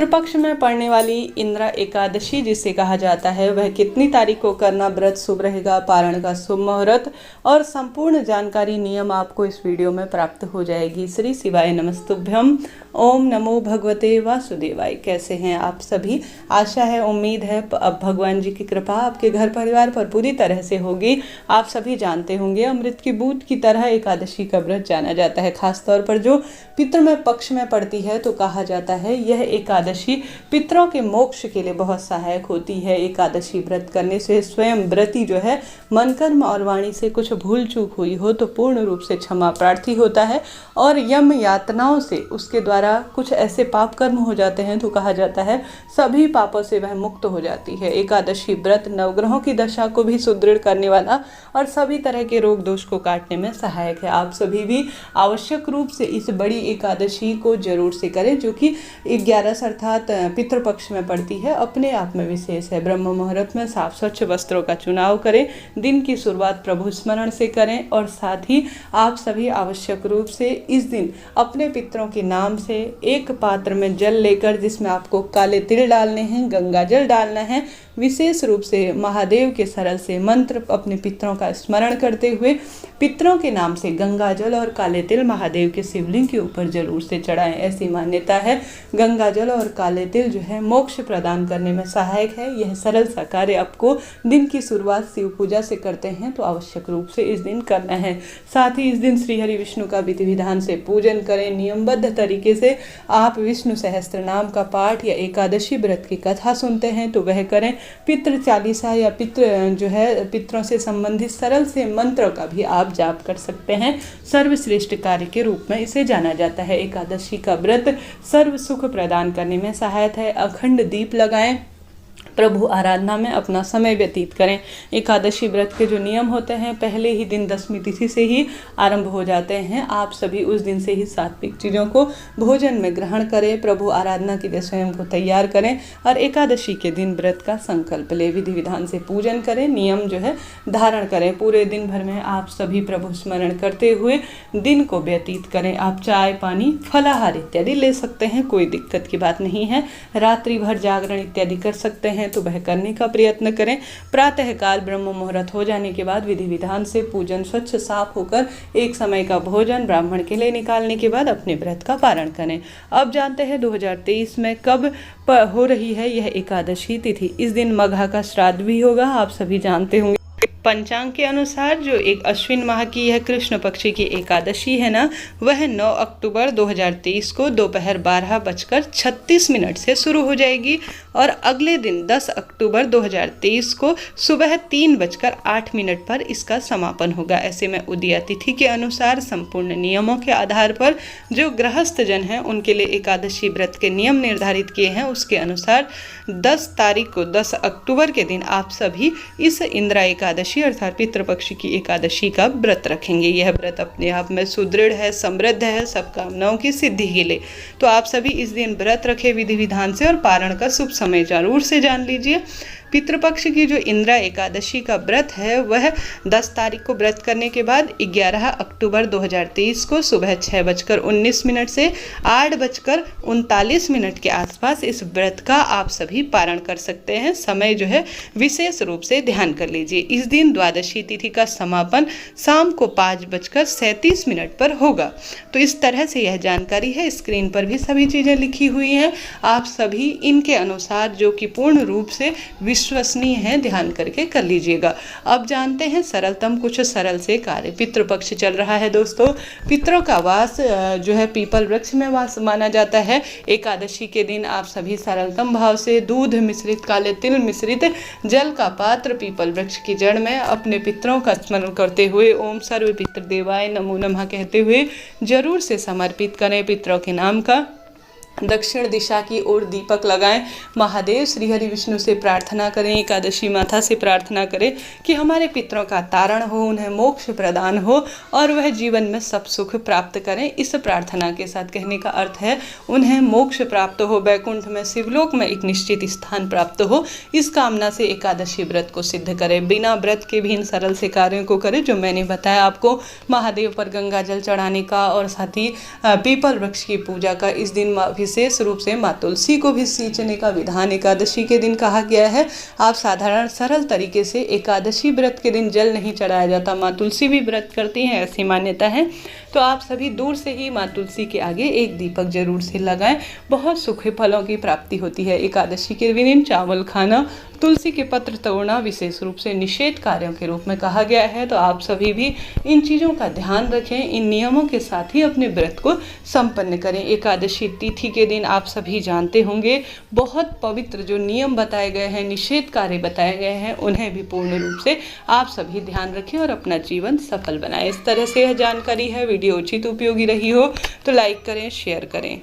पितृ पक्ष में पड़ने वाली इंद्रा एकादशी जिसे कहा जाता है, वह कितनी तारीख को करना व्रत शुभ रहेगा, पारण का शुभ मुहूर्त और संपूर्ण जानकारी नियम आपको इस वीडियो में प्राप्त हो जाएगी। श्री शिवाय नमस्तुभ्यम। ओम नमो भगवते वासुदेवाय। कैसे हैं आप सभी? आशा है, उम्मीद है अब भगवान जी की कृपा आपके घर परिवार पर पूरी तरह से होगी। आप सभी जानते होंगे, अमृत की बूंद की तरह एकादशी का व्रत जाना जाता है। खासतौर पर जो पितृ में पक्ष में पड़ती है तो कहा जाता है यह एकादशी पितरों के मोक्ष के लिए बहुत सहायक होती है। एकादशी व्रत करने से स्वयं व्रती जो है मन कर्म और वाणी से कुछ भूल चूक हुई हो तो पूर्ण रूप से क्षमा प्रार्थी होता है और यम यातनाओं से उसके द्वारा कुछ ऐसे पाप कर्म हो जाते हैं तो कहा जाता है सभी पापों से वह मुक्त हो जाती है। एकादशी व्रत नवग्रहों की दशा को भी सुदृढ़ करने वाला और सभी तरह के रोग दोष को काटने में सहायक है। आप सभी भी आवश्यक रूप से इस बड़ी एकादशी को जरूर से करें, जो कि 11 अर्थात पितृपक्ष में पड़ती है, अपने आप में विशेष है। ब्रह्म मुहूर्त में साफ स्वच्छ वस्त्रों का चुनाव करें, दिन की शुरुआत प्रभु स्मरण से करें और साथ ही आप सभी आवश्यक रूप से इस दिन अपने पितरों के नाम से एक पात्र में जल लेकर, जिसमें आपको काले तिल डालने हैं, गंगा जल डालना है, विशेष रूप से महादेव के सरल से मंत्र अपने पितरों का स्मरण करते हुए पितरों के नाम से गंगा जल और काले तिल महादेव के शिवलिंग के ऊपर जरूर से चढ़ाएं। ऐसी मान्यता है। गंगा जल और काले तिल जो है मोक्ष प्रदान करने में सहायक है। यह सरल सा कार्य आपको दिन की शुरुआत शिव पूजा से करते हैं तो आवश्यक रूप से इस दिन करना है। साथ ही इस दिन श्री हरि विष्णु का विधि विधान से पूजन करें। नियमबद्ध तरीके से आप विष्णु सहस्त्र नाम का पाठ या एकादशी व्रत की कथा सुनते हैं तो वह करें। पितृ चालीसा या पितरों से संबंधित सरल से मंत्रों का भी आप जाप कर सकते हैं। सर्वश्रेष्ठ कार्य के रूप में इसे जाना जाता है। एकादशी का व्रत सर्व सुख प्रदान करने में सहायक है। अखंड दीप लगाएं, प्रभु आराधना में अपना समय व्यतीत करें। एकादशी व्रत के जो नियम होते हैं पहले ही दिन दशमी तिथि से ही आरंभ हो जाते हैं। आप सभी उस दिन से ही सात्विक चीज़ों को भोजन में ग्रहण करें, प्रभु आराधना के लिए स्वयं को तैयार करें और एकादशी के दिन व्रत का संकल्प लें, विधि विधान से पूजन करें, नियम जो है धारण करें। पूरे दिन भर में आप सभी प्रभु स्मरण करते हुए दिन को व्यतीत करें। आप चाय पानी फलाहार इत्यादि ले सकते हैं, कोई दिक्कत की बात नहीं है। रात्रि भर जागरण इत्यादि कर सकते हैं तो वह करने का प्रयत्न करें। प्रातःकाल ब्रह्म मुहूर्त हो जाने के बाद विधि विधान से पूजन स्वच्छ साफ होकर एक समय का भोजन ब्राह्मण के लिए निकालने के बाद अपने व्रत का पारण करें। अब जानते हैं 2023 में कब हो रही है यह एकादशी तिथि। इस दिन मघा का श्राद्ध भी होगा, आप सभी जानते होंगे। पंचांग के अनुसार जो एक अश्विन माह की यह कृष्ण पक्षी की एकादशी है ना, वह 9 अक्टूबर 2023 को दोपहर 12:36 से शुरू हो जाएगी और अगले दिन 10 अक्टूबर 2023 को सुबह 3:08 पर इसका समापन होगा। ऐसे में उदया तिथि के अनुसार संपूर्ण नियमों के आधार पर जो गृहस्थ जन हैं उनके लिए एकादशी व्रत के नियम निर्धारित किए हैं, उसके अनुसार 10 तारीख को 10 अक्टूबर के दिन आप सभी इस इंद्रा एकादशी अर्थात पितृपक्ष की एकादशी का व्रत रखेंगे। यह व्रत अपने आप में सुदृढ़ है, समृद्ध है, सब कामनाओं की सिद्धि के लिए। तो आप सभी इस दिन व्रत रखे विधि विधान से और पारण का शुभ समय जरूर से जान लीजिए। पितृपक्ष की जो इंद्रा एकादशी का व्रत है वह 10 तारीख को व्रत करने के बाद 11 अक्टूबर 2023 को सुबह 6:19 से 8:39 के आसपास इस व्रत का आप सभी पारण कर सकते हैं। समय जो है विशेष रूप से ध्यान कर लीजिए। इस दिन द्वादशी तिथि का समापन शाम को 5:37 पर होगा। तो इस तरह से यह जानकारी है। स्क्रीन पर भी सभी चीज़ें लिखी हुई हैं, आप सभी इनके अनुसार जो कि पूर्ण रूप से विश्वसनीय है ध्यान करके कर लीजिएगा। अब जानते हैं सरलतम कुछ सरल से कार्य। पितृपक्ष चल रहा है दोस्तों। पितरों का वास जो है पीपल वृक्ष में वास माना जाता है। एकादशी के दिन आप सभी सरलतम भाव से दूध मिश्रित काले तिल मिश्रित जल का पात्र पीपल वृक्ष की जड़ में अपने पितरों का स्मरण करते हुए ओम सर्व पितृ देवाय नमो नमः कहते हुए जरूर से समर्पित करें। पितरों के नाम का दक्षिण दिशा की ओर दीपक लगाएं। महादेव श्री हरि विष्णु से प्रार्थना करें, एकादशी माता से प्रार्थना करें कि हमारे पितरों का तारण हो, उन्हें मोक्ष प्रदान हो और वह जीवन में सब सुख प्राप्त करें। इस प्रार्थना के साथ कहने का अर्थ है उन्हें मोक्ष प्राप्त हो, वैकुंठ में शिवलोक में एक निश्चित स्थान प्राप्त हो। इस कामना से एकादशी व्रत को सिद्ध करें। बिना व्रत के भी इन सरल से कार्यों को करें जो मैंने बताया आपको। महादेव पर गंगा जल चढ़ाने का और साथ ही पीपल वृक्ष की पूजा का इस दिन विशेष रूप से माँ तुलसी को भी सींचने का विधान एकादशी के दिन कहा गया है। आप साधारण सरल तरीके से एकादशी व्रत के दिन जल नहीं चढ़ाया जाता, माँ तुलसी भी व्रत करती हैं, ऐसी मान्यता है। तो आप सभी दूर से ही माँ तुलसी के आगे एक दीपक जरूर से लगाएं, बहुत सुख फलों की प्राप्ति होती है। एकादशी के दिन चावल खाना, तुलसी के पत्र तोड़ना विशेष रूप से निषेध कार्यों के रूप में कहा गया है। तो आप सभी भी इन चीज़ों का ध्यान रखें, इन नियमों के साथ ही अपने व्रत को संपन्न करें। एकादशी तिथि के दिन आप सभी जानते होंगे बहुत पवित्र जो नियम बताए गए हैं, निषेध कार्य बताए गए हैं, उन्हें भी पूर्ण रूप से आप सभी ध्यान रखें और अपना जीवन सफल बनाएं। इस तरह से यह जानकारी है, वीडियो उचित उपयोगी रही हो तो लाइक करें, शेयर करें।